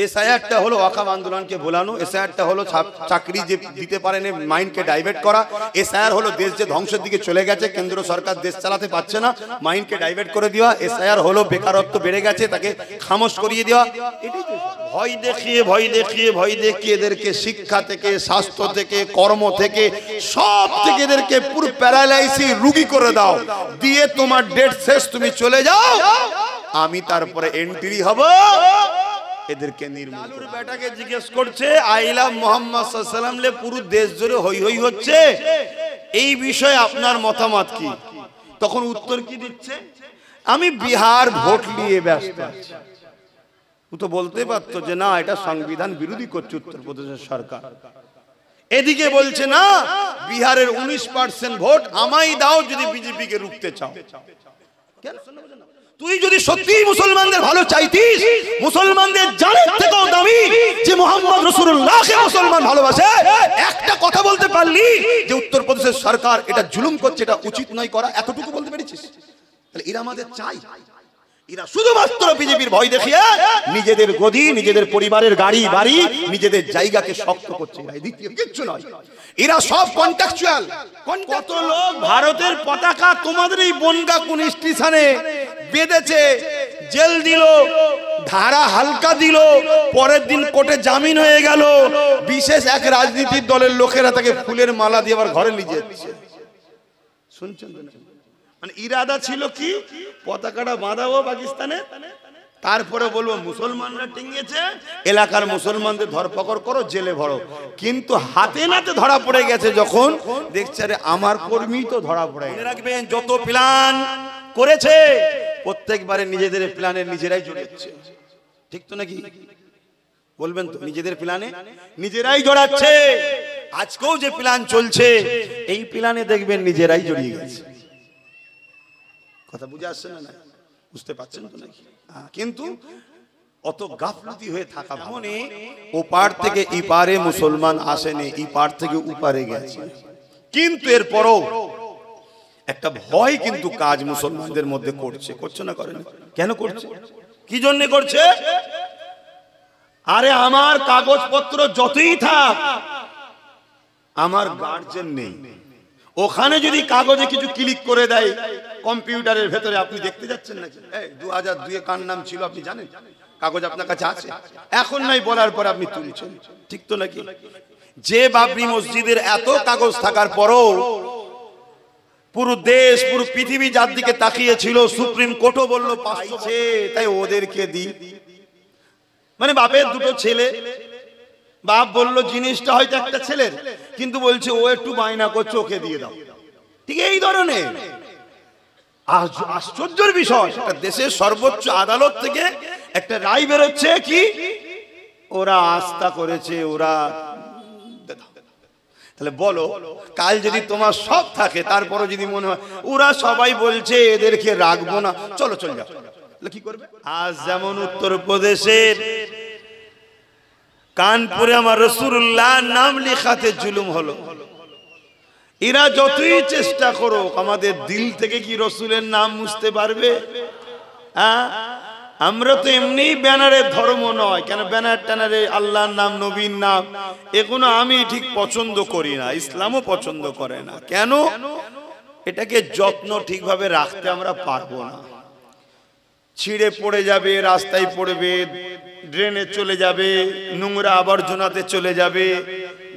এসআইআরটা হলো ওয়াকফ আন্দোলনকে ভোলানো, এসআইআরটা হলো চাকরি যে দিতে পারেন মাইন্ডকে ডাইভার্ট করা, এসআইআর হলো দেশ যে ধ্বংসের দিকে চলে গেছে, কেন্দ্র সরকার দেশ চালাতে পারছে না, মাইন্ডকে ডাইভার্ট করে দেওয়া, এসআইআর হলো বেকারত্ব বেড়ে গেছে তাকে খামোশ করিয়ে দেওয়া। এটাই তো ভয় দেখিয়ে ভয় দেখিয়ে ভয় দেখিয়ে এদেরকে শিক্ষা থেকে, স্বাস্থ্য থেকে, কর্ম থেকে, সব থেকে এদেরকে পুরো প্যারালাইসিস রোগী করে দাও, দিয়ে তোমার ডেট শেষ, তুমি চলে যাও, আমি তারপরে এন্ট্রি হব। এদেরকে নির্মূল। বেটাকে জিজ্ঞেস করছে আই লাভ মুহাম্মদ সাল্লাল্লাহু আলাইহি ওয়াসাল্লাম লে পুরো দেশ জুড়ে হই হই হচ্ছে, এই বিষয়ে আপনার মতামত কি? তখন উত্তর কি দিচ্ছে? আমি বিহার ভোট নিয়ে ব্যস্ত আছি। ও তো বলতে পারতো যে না এটা সংবিধান বিরোধী করছে উত্তরপ্রদেশের সরকার। এদিকে বলছে না বিহারের 19% ভোট আমায় দাও যদি বিজেপি কে রুখতে চাও। কেন? তুই যদি সত্যি মুসলমানদের ভালো চাইতিস, মুসলমানদের জানের থেকেও দামি যে মুহাম্মদ রাসূলুল্লাহকে মুসলমান ভালোবাসে, একটা কথা বলতে পারলি যে উত্তরপ্রদেশের সরকার এটা জুলুম করছে, এটা উচিত নয় করা, এতটুকু বলতে পেরেছিস? তাহলে এরা আমাদের চাই, এরা শুধুমাত্র বিজেপির ভয় দেখিয়ে নিজেদের গদি, নিজেদের পরিবারের গাড়ি বাড়ি, নিজেদের জায়গাকে শক্ত করছে, এরা দ্বিতীয় কিচ্ছু নয়। এরা সব কন্ট্রাকচুয়াল। কত লোক ভারতের পতাকা তোমাদের এই বনগা কোন স্টেশনে বেঁধেছে, জেল দিল, ধারা হালকা দিল, পরের দিন কোর্টে জামিন হয়ে গেল, বিশেষ এক রাজনীতির দলের লোকেরা তাকে ফুলের মালা দিয়ে আবার ঘরে নিয়ে যাচ্ছে। শুনছেন তো? মানে ইরাদা ছিল কি পতাকাটা বাঁধাবো পাকিস্তানে, তারপরে বলবো মুসলমানরা টিঙ্গেছে, এলাকার মুসলমানদের ধরপকড় করো, জেলে ভরো। কিন্তু হাতে নাতে ধরা পড়ে গেছে যখন দেখছে আরে আমার কর্মী তো ধরা পড়ে। মনে রাখবেন যত প্ল্যান করেছে প্রত্যেকবারে নিজেদের প্ল্যানে নিজেরাই জড়াচ্ছে, ঠিক তো নাকি? বলবেন তো? নিজেদের প্ল্যানে নিজেরাই জড়াচ্ছে। আজকেও যে প্ল্যান চলছে এই প্ল্যানে দেখবেন নিজেরাই জড়িয়ে গেছে। কথা বুঝে আসছে না? বুঝতে পারছেন তো নাকি? কিন্তু অত গাফলতি হয়ে থাকা, মানে ওপার থেকে ইপারে মুসলমান আসেনি, ইপার থেকে উপারে গেছে। কিন্তু এরপরও একটা ভয় কিন্তু কাজ মুসলমানদের মধ্যে করছে, করছে না? করেন? কেন করছে? কি জন্য করছে? আরে আমার কাগজপত্র যতই থাক, আমার গার্জেন নেই, ওখানে যদি কাগজে কিছু ক্লিক করে দেয় কম্পিউটারের ভেতরে, আপনি দেখতে যাচ্ছেন নাকি? 2002 কার নাম ছিল আপনি জানেন? কাগজ আপনার কাছে আছে, এখন নাই বলার পর আপনি তুলছেন, ঠিক তো নাকি? যে বাবরি মসজিদের এত কাগজ থাকার পরও পুরো দেশ, পুরো পৃথিবী যার দিকে তাকিয়েছিল, সুপ্রিম কোর্টও বলল পাইছে, তাই ওদেরকে দি। মানে বাপের দুটো ছেলে, বাপ বললো জিনিসটা হয়তো একটা ছেলের, কিন্তু বলছে ও একটু বায়না করছে, ওকে দিয়ে দাও। ঠিক এই ধরনের আশ্চর্যের বিষয়, একটা দেশের সর্বোচ্চ আদালত থেকে একটা রায় বেরোচ্ছে কি ওরা আস্থা করেছে, ওরা। তাহলে বলো কাল যদি তোমার সব থাকে, তারপরও যদি মনে হয় ওরা সবাই বলছে এদেরকে রাখবো না, চলো চলে যাও, কি করবে? আজ যেমন উত্তরপ্রদেশের কানপুরে আমার রাসূলুল্লাহ নাম লেখাতে জুলুম হলো, এরা যতই চেষ্টা করো আমাদের দিল থেকে কি রসুলের নাম মুছতে পারবে? আমরা তো এমনি ব্যানারের ধর্ম নয়, কেন ব্যানার ট্যানারে আল্লাহর নাম, নবীর নাম, এগুলো আমি ঠিক পছন্দ করি না, ইসলামও পছন্দ করে না। কেন? এটাকে যত্ন ঠিকভাবে রাখতে আমরা পারবো না। ছিঁড়ে পড়ে যাবে, রাস্তায় পড়বে, ড্রেনে চলে যাবে, নোংরা আবর্জনাতে চলে যাবে,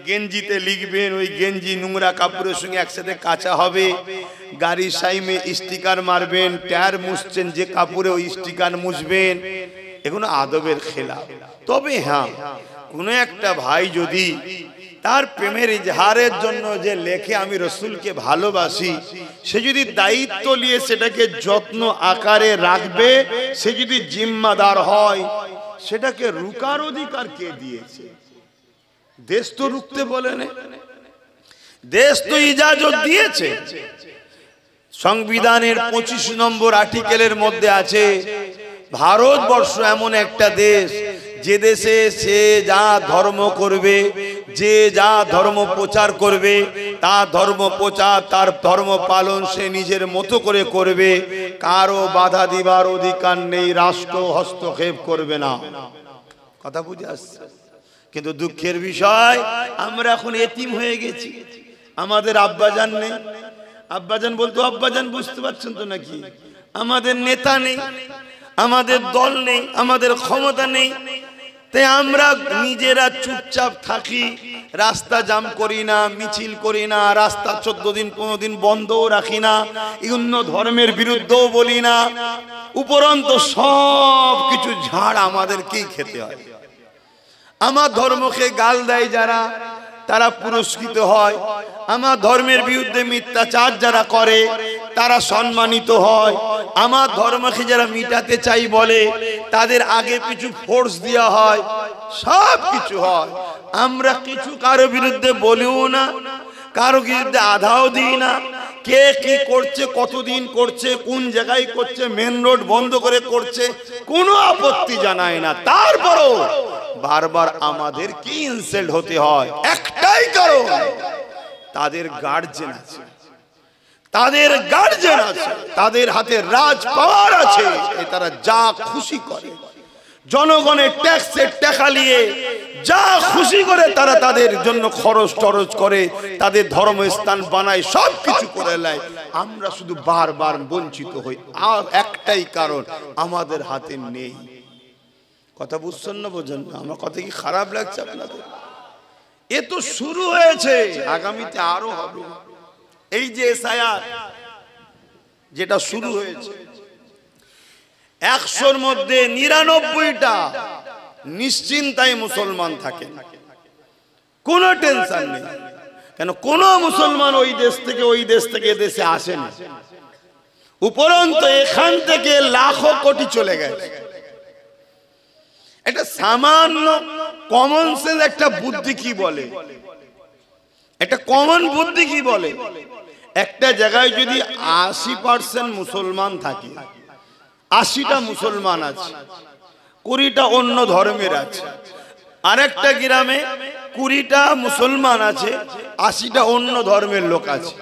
গেঞ্জিতে লিখবেন, ওই গেঞ্জি নোংরা কাপড়ের সঙ্গে একসাথে কাঁচা হবে, গাড়ির সাইমে স্টিকার মারবেন, টায়ার মুছছেন যে কাপড়ে ওই স্টিকার মুছবেন, এগুলো আদবের খেলাফ। তবে হ্যাঁ, কোন একটা ভাই যদি তার প্রেমের ইজহারের জন্য যে লেখে আমি রসুলকে ভালোবাসি, সে যদি দায়িত্ব নিয়ে সেটাকে যত্ন আকারে রাখবে, সে যদি জিম্মাদার হয়, সেটাকে রুকার অধিকার কে দিয়েছে? দেশ তো রুখতে বলে না, দেশ তো ইজাজত দিয়েছে। সংবিধানের 25 নম্বর আর্টিকেলের মধ্যে আছে ভারতবর্ষ এমন একটা দেশ যে দেশে সে যা ধর্ম করবে, যে যা ধর্ম প্রচার করবে, তার ধর্ম প্রচার, তার ধর্ম পালন সে নিজের মতো করে করবে, কারো বাধা দিবার অধিকার নেই, রাষ্ট্র হস্তক্ষেপ করবে না। কথা বুঝে আসছে? কিন্তু দুঃখের বিষয় আমরা এখন এতিম হয়ে গেছি, আমাদের আব্বাজান নেই। আব্বাজান বলতো আব্বাজান, বুঝতে পারছেন তো নাকি? আমাদের নেতা নেই, আমাদের দল নেই, আমাদের ক্ষমতা নেই, তাই আমরা নিজেরা চুপচাপ থাকি, রাস্তা জাম করি না, মিছিল করি না, রাস্তা 14 দিন 15 দিন বন্ধও রাখি না, অন্য ধর্মের বিরুদ্ধেও বলি না, উপরন্তু সব কিছু ঝাড় আমাদেরকেই খেতে হয়। আমার ধর্মকে গাল দেয় যারা, তারা পুরস্কৃত হয়। আমার ধর্মের বিরুদ্ধে মিথ্যাচার যারা করে তারা সম্মানিত হয়। আমার ধর্মকে যারা মিটাতে চাই বলে তাদের আগে পিছু ফোর্স দেওয়া হয়, সব কিছু হয়। আমরা কিছু কারো বিরুদ্ধে বলিও না, কারো বিরুদ্ধে আধাও দিই না। কে কি করছে, কতদিন করছে, কোন জায়গায় করছে, মেন রোড বন্ধ করে করছে, কোনো আপত্তি জানায় না। তারপরও বারবার আমাদের কি ইনসাল্ট হতে হয়? একটাই কারণ, তাদের গার্জেন আছে, তাদের গার্জেন আছে, তাদের হাতে রাজ পাওয়ার আছে, তারা যা খুশি করে, জনগণের ট্যাক্সের টাকা নিয়ে যা খুশি করে তারা তাদের জন্য খরচ টরচ করে, তাদের ধর্মস্থান বানায়, সব কিছু করে নেয়। আমরা শুধু বারবার বঞ্চিত হই। আর একটাই কারণ, আমাদের হাতে নেই। কথা বুঝছেন না? বোঝেন না? আমার কথা কি খারাপ লাগছে আপনাদের? এ তো শুরু হয়েছে, আগামীতে আরো হবে। এই যে এসআইআর যেটা শুরু হয়েছে, 100-র মধ্যে 99টা নিশ্চিন্তায় মুসলমান থাকে, কোনো টেনশন নেই। কেন? কোন মুসলমান ওই দেশ থেকে দেশে আসেনি। উপরন্তু এখান থেকে লাখো কোটি চলে গেছে। এটা সামান্য কমন সেন্স একটা বুদ্ধি কি বলে, একটা কমন বুদ্ধি কি বলে, একটা জায়গায় যদি 80% মুসলমান থাকে, 80টা মুসলমান আছে, 20টা অন্য ধর্মের আছে। আরেকটা গ্রামে 20টা মুসলমান আছে, 80টা অন্য ধর্মের লোক আছে।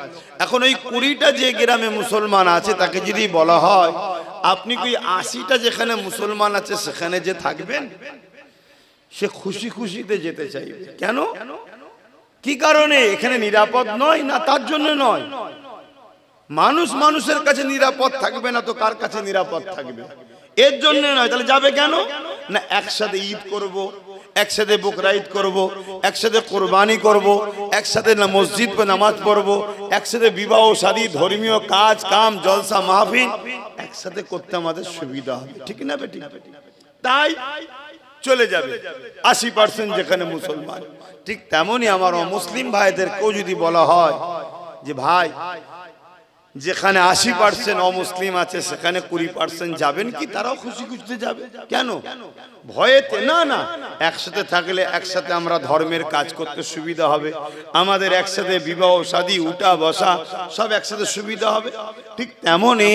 এখন ওই 20টা যে গ্রামে মুসলমান আছে তাকে যদি বলা হয় আপনি কি 80টা যেখানে মুসলমান আছে সেখানে যে থাকবেন, সে খুশি খুশিতে যেতে চাইবে। কেন? কি কারণে? এখানে নিরাপদ নয় না, তার জন্য নয়। মানুষ মানুষের কাছে নিরাপদ থাকবে না তো কার কাছে নিরাপদ থাকবে? এর জন্য নয়। তাহলে যাবে কেন? না একসাথে ঈদ করব, একসাথে বকরা ঈদ করব, একসাথে কোরবানি করব, একসাথে মসজিদ পে নামাজ পড়ব, একসাথে বিবাহ শাদী ধর্মীয় কাজ কাম জলসা মাহফিল একসাথে করতে আমাদের সুবিধা হবে। ঠিক না বেটি? তাই চলে যাবে 80% যেখানে মুসলমান। ঠিক তেমনি আমার মুসলিম ভাইদেরকেও যদি বলা হয় যে ভাই যেখানে 80% অমুসলিম আছে সেখানে 20% যাবেন কি? তারাও খুশি খুশিতে যাবে। কেন? ভয়েতে না, না, একসাথে থাকলে একসাথে আমরা ধর্মের কাজ করতে সুবিধা হবে, আমাদের একসাথে বিবাহ শাদী উঠা বসা সব একসাথে সুবিধা হবে। ঠিক তেমনি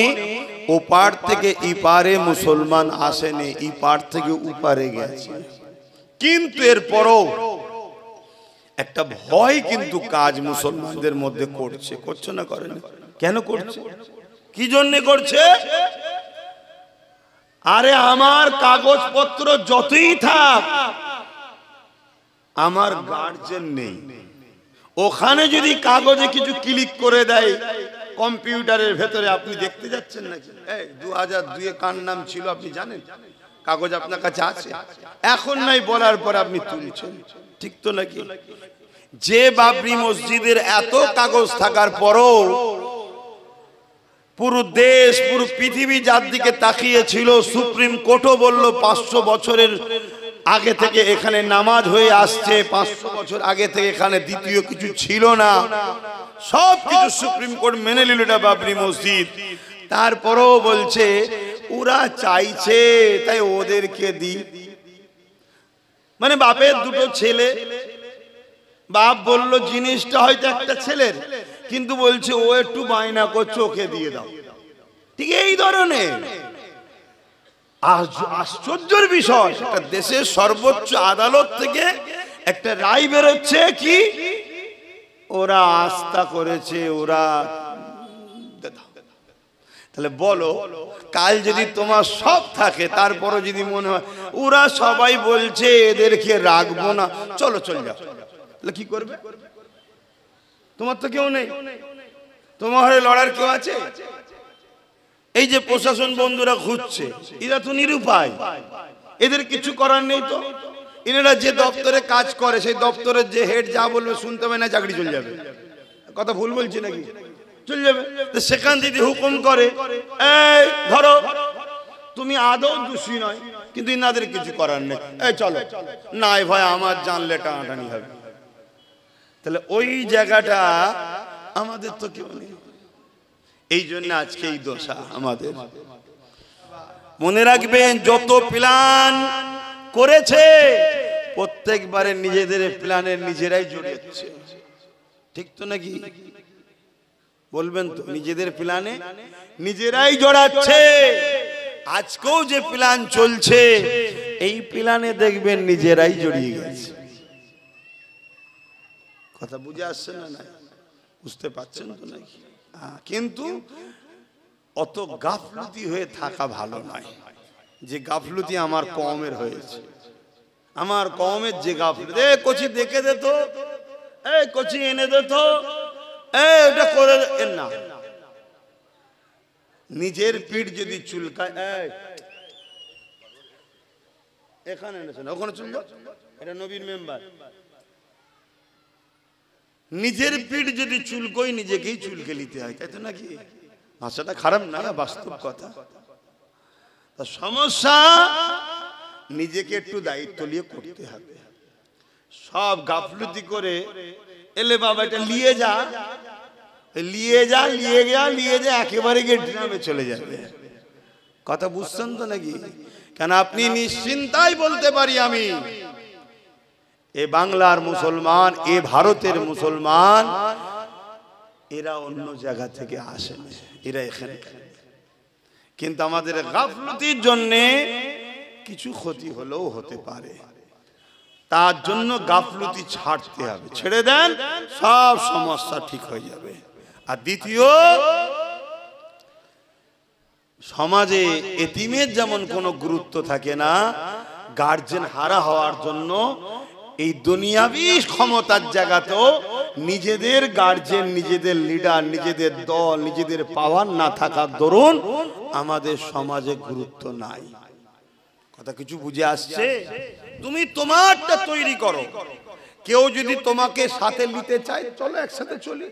ওপার থেকে ইপারে মুসলমান আসেনি, ইপার থেকে উপারে গেছে। কিন্তু এরপরও একটা ভয় কিন্তু কাজ মুসলমানদের মধ্যে করছে না, করে না? কেন করছে? কি জন্য করছে? আরে আমার কাগজপত্র যতই থাক, আমার গার্জেন নেই। ওখানে যদি কাগজে কিছু ক্লিক করে দেয় কম্পিউটারের ভেতরে, আপনি দেখতে যাচ্ছেন নাকি? 2002-এ কার নাম ছিল আপনি জানেন? কাগজ আপনার কাছে আছে, এখন নাই বলার পর আপনি তুলছেন। ঠিক তো নাকি? যে বাবরি মসজিদের এত কাগজ থাকার পরও পুরো দেশ পুরো পৃথিবী যার দিকে তাকিয়েছিল, সুপ্রিম কোর্টও বলল 500 বছরের আগে থেকে এখানে নামাজ হয়ে আসছে, 500 বছর আগে থেকে এখানে দ্বিতীয় কিছু ছিল না, সব কিছু সুপ্রিম কোর্ট মেনে নিল এটা বাবরি মসজিদ। তারপরও বলছে ওরা চাইছে তাই ওদেরকে দি। মানে বাপের দুটো ছেলে, বাপ বলল জিনিসটা হয়তো একটা ছেলের, কিন্তু বলছে ও একটু বায়না করছে ওকে দিয়ে দাও। ঠিক এই ধরনের আশ্চর্যের বিষয়, একটা দেশের সর্বোচ্চ আদালত থেকে একটা রায় বেরোচ্ছে কি ওরা আস্থা করেছে, ওরা তাহলে বলো, কাল যদি তোমার সব থাকে তারপরও যদি মনে হয় ওরা সবাই বলছে এদেরকে রাখবো না, চলো চল যাও, তাহলে কি করবে? তোমার তো কেউ নেই, তোমার হয়ে লড়ার কেউ আছে? এই যে প্রশাসন বন্ধুরা ঘুরছে, এরা তো নিরুপায়, এদের কিছু করার নেই। তো এনারা যে দপ্তরে কাজ করে সেই দপ্তরের যে হেড যা বলবে শুনতে হবে না, চাকরি চলে যাবে। কথা ভুল বলছি নাকি? চলে যাবে। সেখান যদি হুকুম করে এই ধরো, তুমি আদৌ দোষী নয়, কিন্তু ইনাদের কিছু করার নেই, এই চলো, নাই ভাই আমার জানলে টানাটানি হবে। তাহলে ওই জায়গাটা আমাদের তো কেউ নেই, এই জন্য আজকে এই দশা আমাদের। মনে রাখবেন, যত প্ল্যান করেছে প্রত্যেকবারে নিজেদের প্ল্যানের নিজেরাই জড়িয়েছে, ঠিক তো নাকি? বলবেন তো, নিজেদের প্ল্যানে নিজেরাই জড়াচ্ছে। আজকেও যে প্ল্যান চলছে এই প্ল্যানে দেখবেন নিজেরাই জড়িয়ে গেছে। কথা বুঝে আসছে না? না বুঝতে পারছেন তো নাকি? কিন্তু অত গাফলতি হয়ে থাকা ভালো নয়, যে গাফলতি আমার কওমের হয়েছে। আমার কওমের যে গাফলতি, এ কচি দেখে দে তো, এই কচি এনে দে তো, এটা করে না। নিজের পিঠ যদি চুলকায়, এখানে ওখানে চুলকা, এটা নবীন মেম্বার। নিজের পিঠ যদি চুলকোই নিজেকেই চুলকে নিতে হয়, তাই তো নাকি? ভাষাটা খারাপ না, বাস্তব কথা। সমস্যা নিজেকে একটু দায়িত্ব নিয়ে করতে হবে। সব গাফলতি করে এলে বাবা এটা নিয়ে যা, নিয়ে যা, নিয়ে যা, নিয়ে যা, একেবারে গিয়ে ড্রামে চলে যাবে। কথা বুঝছেন তো নাকি? কেন আপনি নিশ্চিন্তায় বলতে পারি, আমি এ বাংলার মুসলমান, এ ভারতের মুসলমান, এরা অন্য জায়গা থেকে আসে, এরা এখানে। কিন্তু আমাদের গাফলতির জন্যে কিছু ক্ষতি হলেও হতে পারে, তার জন্য গাফলতি ছাড়তে হবে। ছেড়ে দেন, সব সমস্যা ঠিক হয়ে যাবে। আর দ্বিতীয়, সমাজে এতিমের যেমন কোনো গুরুত্ব থাকে না, গার্জেন হারা হওয়ার জন্য এই দুনিয়াবি ক্ষমতার জায়গাতেও নিজেদের গার্জেন, নিজেদের লিডার, নিজেদের দল, নিজেদের পাওয়ার না থাকার দরুন আমাদের সমাজে গুরুত্ব নাই। কথা কিছু বুঝে আসছে? তুমি তোমারটা তৈরি করো। কেউ যদি তোমাকে সাথে নিতে চায়, চলো একসাথে চলি,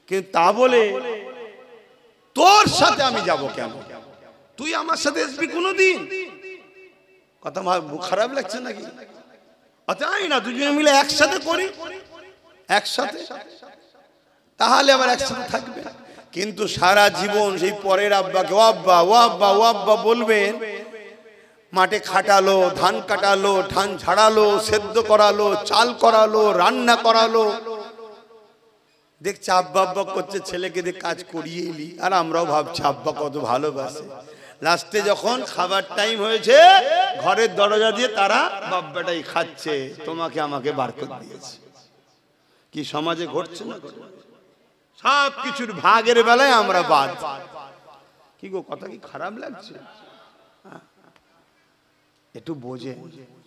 কিন্তু তা বলে তোর সাথে আমি যাব কেন, তুই আমার সাথে আসবি কোনোদিন? কথা খারাপ লাগছে নাকি? তাই না, দুজনে মিলে একসাথে করি, একসাথে, তাহলে আবার একসাথে থাকবে। কিন্তু সারা জীবন সেই পরের আব্বাকে ও আব্বা, ও আব্বা, ও আব্বা বলবেন, মাঠে খাটালো, ধান কাটালো, ধান ঝাড়ালো, সেদ্ধ করালো, চাল করালো, রান্না করালো, দেখছে আব্বা আব্বা করছে, ছেলেকে দিয়ে কাজ করিয়ে এলি। আর আমরাও ভাবছি আব্বা কত ভালোবাসে। লাস্টে যখন খাবার টাইম হয়েছে, ঘরের দরজা দিয়ে তারা বাব্বাটাই খাচ্ছে, তোমাকে আমাকে বার করে দিয়েছে। কি সমাজে ঘটছে না? সব কিছুর ভাগের বেলায় আমরা বাদ। কি গো, কথা কি খারাপ লাগছে? একটু বোঝে,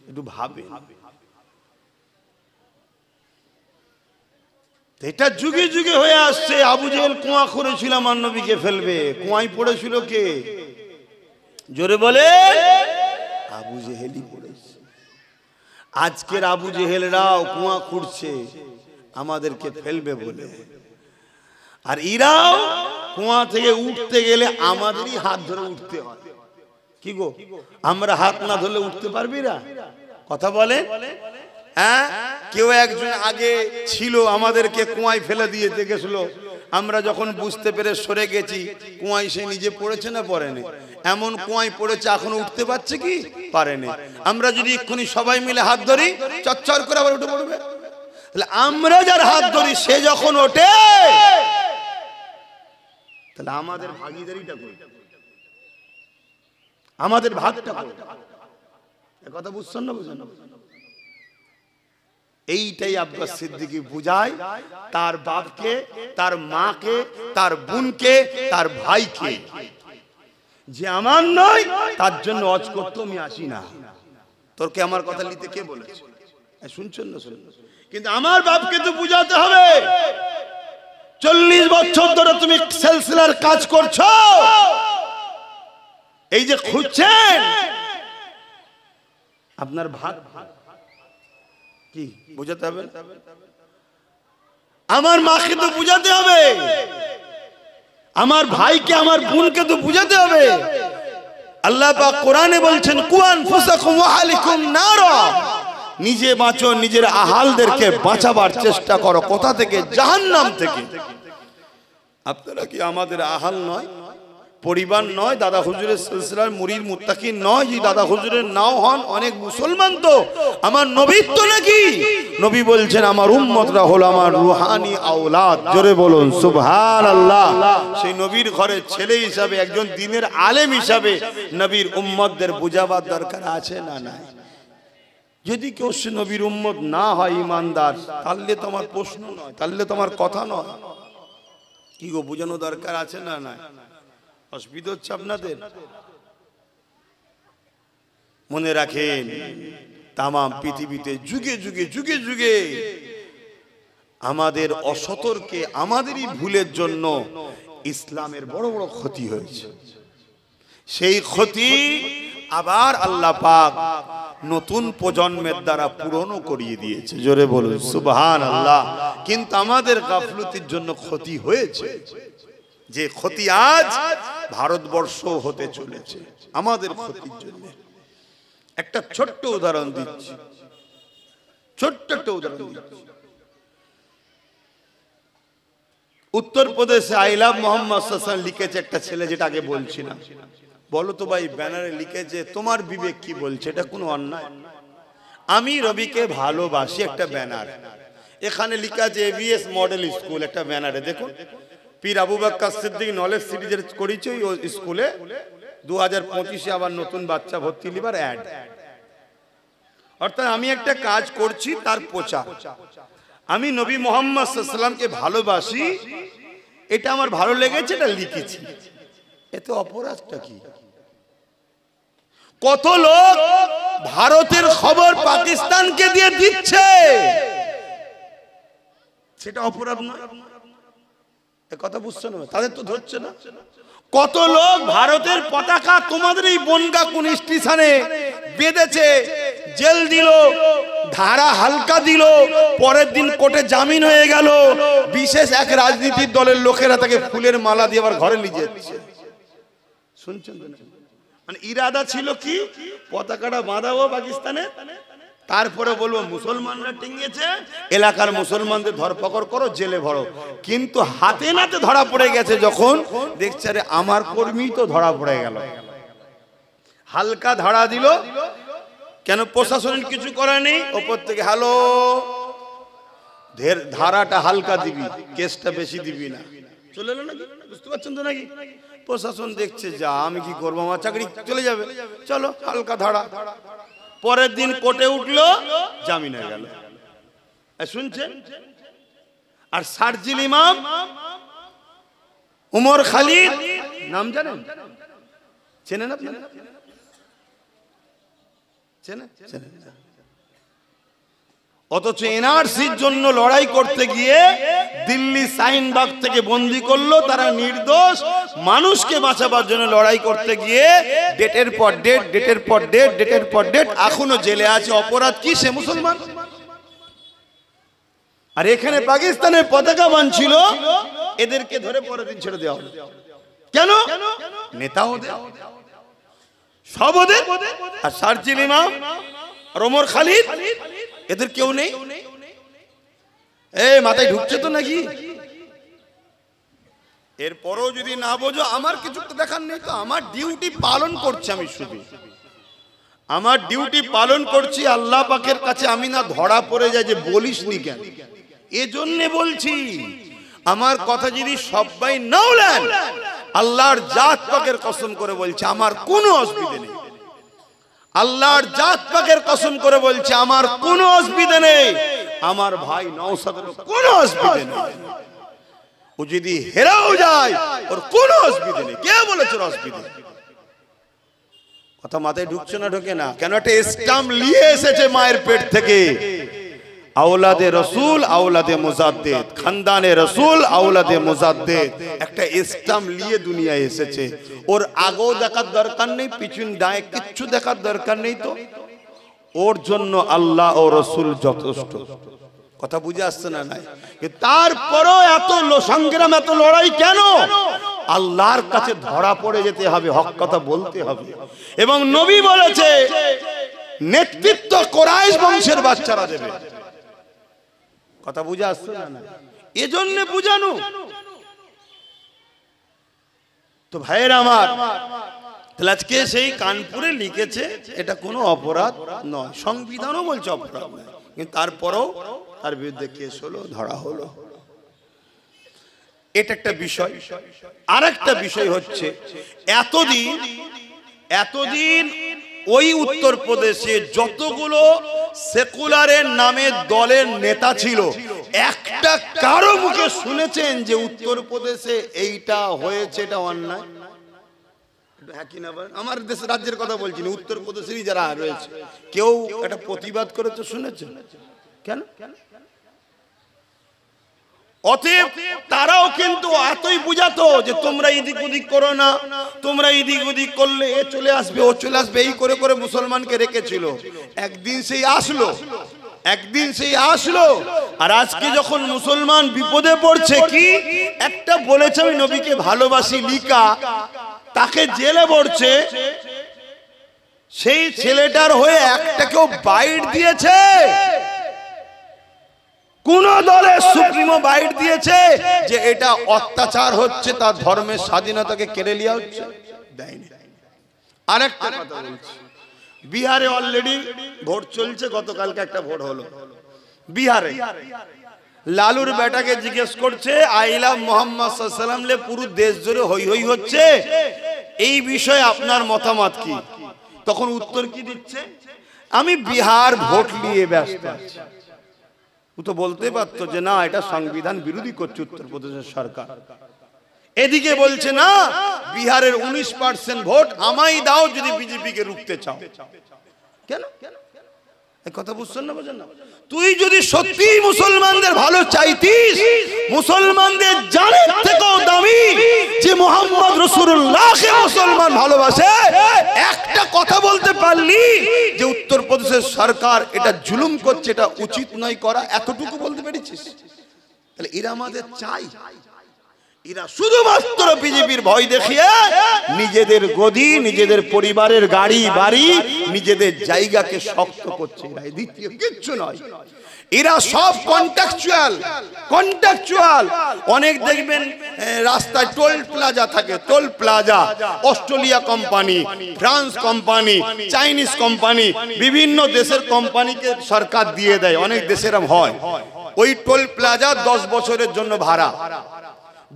একটু ভাবে। এটা যুগে যুগে হয়ে আসছে। আবু জেহেল কুয়া করেছিল আমার নবীকে ফেলবে, কুয়ায় পড়েছিল কে? জোরে বলে, আবু জেহেলই পড়েছে। আজকের আবু জেহেলরাও কুয়া খুঁড়ছে আমাদেরকে ফেলবে বলে, আর এরাও কুয়া থেকে উঠতে গেলে আমাদেরই হাত ধরে উঠতে হয়। কি গো, আমরা হাত না ধরলে উঠতে পারবি না? কথা বলে। হ্যাঁ, কেউ একজন আগে ছিল, আমাদেরকে কুয়ায় ফেলে দিয়ে গেছিল, আমরা যখন বুঝতে পেরে সরে গেছি, কুয়ায় সে নিজে পড়েছে না পড়েনি? এমন কুয়ায় পড়েছে, এখনো উঠতে পারছে কি? পারেনি। আমরা যদি এক্ষুনি সবাই মিলে হাত ধরি, চচ্চর করে আবার উঠে পড়বে। তাহলে আমরা যার হাত ধরি সে যখন ওঠে, তাহলে আমাদের ভাগিদারিটা করি, আমাদের ভাগটা করি। কথা বুঝছেন না? বুঝেন না? এইটাই আব্বাস সিদ্দিকী বুঝায় তার বাপকে, তার মাকে, তার বোনকে, তার ভাইকে, যে আমার নয় তার জন্য হজ করতে আমি আসি না। তোরকে আমার কথা নিতে কে বলেছে? শুনছেন না? শুনুন। কিন্তু আমার বাপকে তো বুঝাতে হবে। 40 বছর ধরে তুমি সিলসিলার কাজ করছো, এই যে খুঁজছেন আপনার ভাগ কি বুঝাতে হবে। আমার মাকে তো বুঝাতে হবে, আমার ভাইকে, আমার বোনকে তো বুঝাতে হবে। আল্লাহ পাক কোরআনে বলছেন কু আনফুসাকুম ওয়া আহলিকুম নারা, নিজে বাঁচো, নিজের আহালদেরকে বাঁচাবার চেষ্টা করো। কোথা থেকে? জাহান্নাম থেকে। আপনারা কি আমাদের আহাল নয়, পরিবার নয়, দাদা হুজুরের সিলসিলার মুরিদ মুত্তাকিন নয়? যে দাদা হুজুরের নাও হন অনেক মুসলমান, তো আমার নবীর তো নাকি? নবী বলছেন আমার উম্মতরা হলো আমার রুহানি আওলাদ। জোরে বলুন সুবহানাল্লাহ। সেই নবীর ঘরের ছেলে হিসাবে, একজন দ্বীনের আলেম হিসাবে নবীর উম্মতদের বুঝাবার দরকার আছে না নাই? যদি কেউ সে নবীর উম্মত না হয় ইমানদার, তাহলে তোমার প্রশ্ন নয়, তাহলে তোমার কথা নয়। কি গো, বোঝানো দরকার আছে না নাই? অসুবিধা হচ্ছে আপনাদের? মনে রাখেন, তামাম পৃথিবীতে যুগে যুগে যুগে যুগে আমাদের অসতর্কে, আমাদেরই ভুলের জন্য ইসলামের বড় বড় ক্ষতি হয়েছে। সেই ক্ষতি আবার আল্লাহ পাক নতুন প্রজন্মের দ্বারা পূরণ করিয়ে দিয়েছে। জোরে বলুন সুবহানাল্লাহ। কিন্তু আমাদের গাফলতির জন্য ক্ষতি হয়েছে, যে ক্ষতি আজ ভারতবর্ষ হতে চলেছে আমাদের ক্ষতির জন্য। একটা ছোট্ট উদাহরণ দিচ্ছি, ছোট্ট একটা উদাহরণ দিচ্ছি। উত্তরপ্রদেশে আই লাভ মোহাম্মদ সাল্লাল্লাহু লিখেছে একটা ছেলে, যেটা আগে বলছিলাম। বলো তো ভাই, ব্যানারে লিখেছে তোমার বিবেক কি বলছে? এটা কোনো অন্যায়? আমি রবিকে ভালোবাসি, একটা ব্যানার। এখানে লেখা আছে এবিএস মডেল স্কুল, একটা ব্যানারে দেখুন। পীর আবু বকর সিদ্দিক নলেজ সিরিজের করেছে ওই স্কুলে 2025-এ আবার নতুন বাচ্চা ভর্তি লিবার অ্যাড। অর্থাৎ আমি একটা কাজ করছি, তার প্রচার। আমি নবী মুহাম্মদ সাল্লাল্লাহু আলাইহি ওয়াসাল্লামকে ভালোবাসি, এটা আমার ভালো লেগেছে, এটা লিখেছি। এতে অপরাধটা কি? কত লোক ভারতের খবর পাকিস্তানকে দিয়ে দিচ্ছে, সেটা অপরাধ নয়? কথা বুঝছো না? তাদের তো ধরছে না। কত লোক ভারতের পতাকা তোমাদের এই বনগা কোন স্টেশনে বেঁধেছে, জেল দিল, ধারা হালকা দিল, পরের দিন কোর্টে জামিন হয়ে গেল, বিশেষ এক রাজনীতির দলের লোকেরা তাকে ফুলের মালা দিয়ে আবার ঘরে নিয়ে যাচ্ছে। শুনছেন তো? মানে ইরাদা ছিল কি, পতাকাটা বাঁধাবো পাকিস্তানে, তারপরে বলবো মুসলমানরা টিঙ্গেছে, এলাকার মুসলমানদের ধরপকড় করো, জেলে ভরো। কিন্তু হাতে নাতে ধরা পড়ে গেছে যখন, দেখছে আরে আমার কর্মী তো ধরা পড়ে গেল। হালকা ধরা দিল কেন? প্রশাসনের কিছু করা নেই, ওপর থেকে হ্যালো, ধারাটা হালকা দিবি, কেসটা বেশি দিবি না, চলে এলো নাকি? বুঝতে পারছেন তো নাকি? প্রশাসন দেখছে যা, আমি কি করবো, আমার চাকরি চলে যাবে, চলো হালকা ধারা। পরের দিন কোর্টে উঠলো, জামিন হয়ে গেল। শুনছেন? আর শারজিল ইমাম উমর খালিদ নাম জানেন? চেনেন আপনি? চেনেন? অথচ এনআরসির জন্য লড়াই করতে গিয়ে দিল্লি শাহিনবাগ থেকে বন্দি করলো, তারা নির্দোষ মানুষকে বাঁচাবার জন্য লড়াই করতে গিয়ে ডেটের পর ডেট, ডেটের পর ডেট, ডেটের পর ডেট, এখনো জেলে আছে। অপরাধ কি? সে মুসলমান। আর এখানে পাকিস্তানের পতাকা বানছিল, এদেরকে ধরে পরের দিন ছেড়ে দেওয়া হলো। কেন? নেতা ওদের, সব ওদের। আর শারজিল ইমাম আর ওমর খালিদ, এদের কেউ নেই। এই মাথায় ঢুকছে তো নাকি? এরপরও যদি না বোঝো, আমার কিছু তো দেখার নেই, তো আমার ডিউটি পালন করছি। আমি শুধু আমার ডিউটি পালন করছি। আল্লাহ পাকের কাছে আমি না ধরা পড়ে যাই যে বলিস নি কেন, এজন্য বলছি। আমার কথা যদি সবাই নাও নেন, আল্লাহর জাত পাকের কসম করে বলছে আমার কোনো অসুবিধা নেই। আল্লাহর জাত পাকের কসম করে বলছে আমার কোনো অসুবিধা নেই। আমার ভাই নওশাদের কোনো অসুবিধা নেই, ও যদি হেরাও যায় ওর কোনো অসুবিধা নেই। কে বলেছে ওর অসুবিধা? কথা মাথায় ঢুকছে না? ঢোকে না কেন? একটা স্টাম্প নিয়ে এসেছে মায়ের পেট থেকে, আওলাদে রসুল আওলাদে মুজাদ্দিদ, খানদানে রসুল আওলাদে মুজাদ্দিদ, একটা স্টাম্প নিয়ে দুনিয়ায় এসেছে। ওর আগেও দেখার দরকার নেই, পিছন ডায়ে কিচ্ছু দেখার দরকার নেই। তো ওর জন্য আল্লাহ ও রসুল যথেষ্ট। কথা বুঝে আসছে না? নাই তারপরও এত সংগ্রাম, এত লড়াই কেন? আল্লাহর কাছে ধরা পড়ে যেতে হবে, হক কথা বলতে হবে। এবং নবী বলেছে নেতৃত্ব কুরাইশ বংশের বাচ্চারা দেবে। কথা বুঝে আসছে না? এজন্য বুঝানো। তো ভাইয়ের আমার, তাহলে আজকে সেই কানপুরে লিখেছে এটা কোনো অপরাধ নয়, সংবিধানও বলছে অপরাধ নয়, কিন্তু তারপরেও তার বিরুদ্ধে কেস হলো, ধরা হলো। এটা একটা বিষয়। আর একটা বিষয় হচ্ছে এতদিন ওই উত্তরপ্রদেশে যতগুলো সেকুলারের নামে দলের নেতা ছিল, একটা কারো মুখে শুনেছেন যে উত্তরপ্রদেশে এইটা হয়েছে, এটা অন্যায়? আমার দেশের রাজ্যের কথা বলছি না, উত্তরপ্রদেশেরই যারা রয়েছে, কেউ একটা প্রতিবাদ করেছে শুনেছে? কেন? অতএব তারাও কিন্তু এতই বুঝাতো যে তোমরা এদিক ওদিক করো না, তোমরা এদিক ওদিক করলে এ চলে আসবে, ও চলে আসবে, এই করে করে মুসলমানকে রেখেছিল। একদিন সেই আসলো, আর আজকে যখন মুসলমান বিপদে পড়ছে, কি একটা বলেছে আমি নবীকে ভালোবাসি লিকা, তাকে জেলে পড়ছে, সেই ছেলেটার হয়ে একটা কেউ বাইট দিয়েছে? কোন দলের সুপ্রিমো বাইট দিয়েছে যে এটা অত্যাচার হচ্ছে, তার ধর্মের স্বাধীনতাকে কেড়ে নেওয়া হচ্ছে? দেয়নি। আরেকটা কথা বলছি, বিহারে অলরেডি ভোট চলছে, গতকালকে একটা ভোট হলো বিহারে। লালুর বেটাকে জিজ্ঞেস করছে আই লাভ মোহাম্মদ সাল্লাল্লাহু আলাইহি ওয়াসাল্লাম লে পুরো দেশ জুড়ে হই হই হচ্ছে, এই বিষয়ে আপনার মতামত কি? তখন উত্তর কি দিচ্ছে? আমি বিহার ভোট নিয়ে ব্যস্ত আছি। ও তো বলতে পারতো যে না, এটা সংবিধান বিরোধী করছে উত্তরপ্রদেশের সরকার। এদিকে বলছে না, বিহারের 19% ভোট আমায় দাও যদি বিজেপিকে রুখতে চাও। কেন? এই কথা বুঝছেন না? বোঝেন না? তুই যদি সত্যি মুসলমানদের ভালো চাইতিস, মুসলমানদের জানের থেকেও দামি যে মুহাম্মদ রাসূলুল্লাহকে মুসলমান ভালোবাসে, একটা কথা বলতে পারলি যে উত্তরপ্রদেশের সরকার এটা জুলুম করছে, এটা উচিত নয় করা, এতটুকু বলতে পেরেছিস? তাহলে এরা আমাদের চাই, এরা শুধুমাত্র বিজেপির ভয় দেখিয়ে নিজেদের গদি, নিজেদের পরিবারের গাড়ি বাড়ি, নিজেদের জায়গাকে শক্ত করছে। এরা দ্বিতীয় কিচ্ছু নয়। এরা সব কন্ট্রাকচুয়াল। অনেক দেখবেন রাস্তায় টোল প্লাজা থাকে, toll plaza Australia company, France company, Chinese company, বিভিন্ন দেশের কোম্পানিকে সরকার দিয়ে দেয়। অনেক দেশের হয় ওই টোল প্লাজা 10 বছরের জন্য ভাড়া,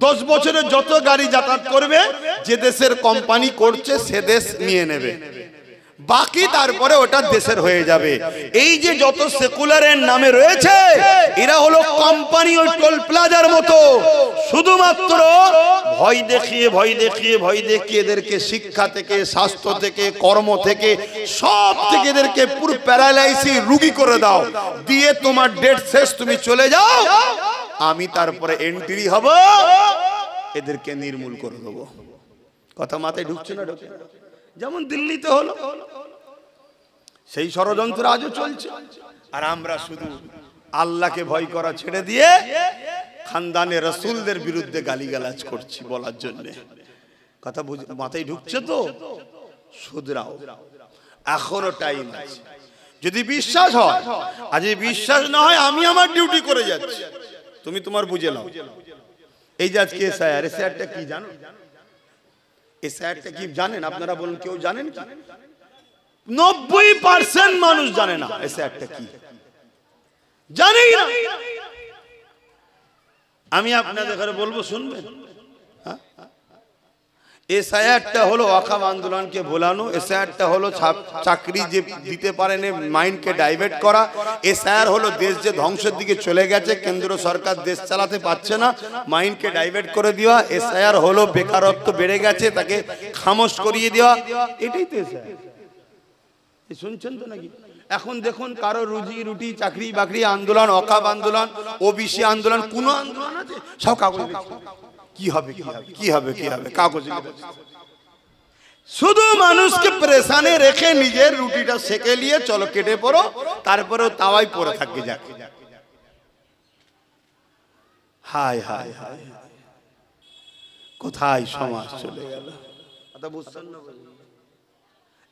10 বছরে যত গাড়ি যাতায়াত করবে, যে দেশের কোম্পানি করছে সে দেশ নিয়ে নেবে, বাকি তারপরে ওটা দেশের হয়ে যাবে। এই যে যত সেকুলারের নামে রয়েছে, এরা হলো কোম্পানি ওই টোল প্লাজার মতো, শুধুমাত্র ভয় দেখিয়ে এদেরকে শিক্ষা থেকে, স্বাস্থ্য থেকে, কর্ম থেকে, সব থেকে এদেরকে পুরো প্যারালাইসিস রোগী করে দাও, দিয়ে তোমার ডেট শেষ, তুমি চলে যাও, আমি তারপরে এন্ট্রি হব, এদেরকে নির্মূল করে দেবো। কথা মাথায় ঢুকছে না? ঢুকছে। যেমন দিল্লিতে হলো, সেই ষড়যন্ত্র আজও চলছে। আর আমরা শুধু আল্লাহকে ভয় করা ছেড়ে দিয়ে খানদানে রাসূলদের বিরুদ্ধে গালিগালাজ করছি বলার জন্য। কথা মাথায় ঢুকছে তো? শুধরাও, এখনো টাইম আছে। যদি বিশ্বাস হয়, আর যদি বিশ্বাস না হয়, আমি আমার ডিউটি করে যাচ্ছি, তুমি তোমার বুঝে নাও। এই যে আজকে এসআইআরটা কি জানো? এসআইআরটা কি জানেন আপনারা? বলুন, কেউ জানেন কি? 90% মানুষ জানে না এসআইআরটা কি, জানেই না। আমি আপনাদের ঘরে বলবো, শুনবেন? এসআইআরটা হলো ওয়াকফ আন্দোলনকে ভোলানো, এসআইআরটা হলো চাকরি যে দিতে পারেন মাইন্ডকে ডাইভার্ট করা, এসআইআর হলো দেশ যে ধ্বংসের দিকে চলে গেছে, কেন্দ্র সরকার দেশ চালাতে পারছে না, মাইন্ডকে ডাইভার্ট করে দেওয়া। এসআইআর হলো বেকারত্ব বেড়ে গেছে, তাকে খামোশ করিয়ে দেওয়া। এটাই তো এসআইআর। শুনছেন তো নাকি? এখন দেখুন কারো রুজি রুটি চাকরি বাকরি আন্দোলন, ওয়াকফ আন্দোলন, ওবিসি আন্দোলন, কোন আন্দোলন আছে সব কাগজ কি হবে কি হবে কি হবে কি হবে কাগজ। শুধু মানুষকে প্রেসানে রেখে নিজের রুটিটা সেকে নিয়ে চলো কেটে পড়ো, তারপরেও তাওয়াই পড়ে থাকবে যাকে। হায় হায় হায়, কোথায় সমাজ চলে গেল? কথা বুঝছেন না?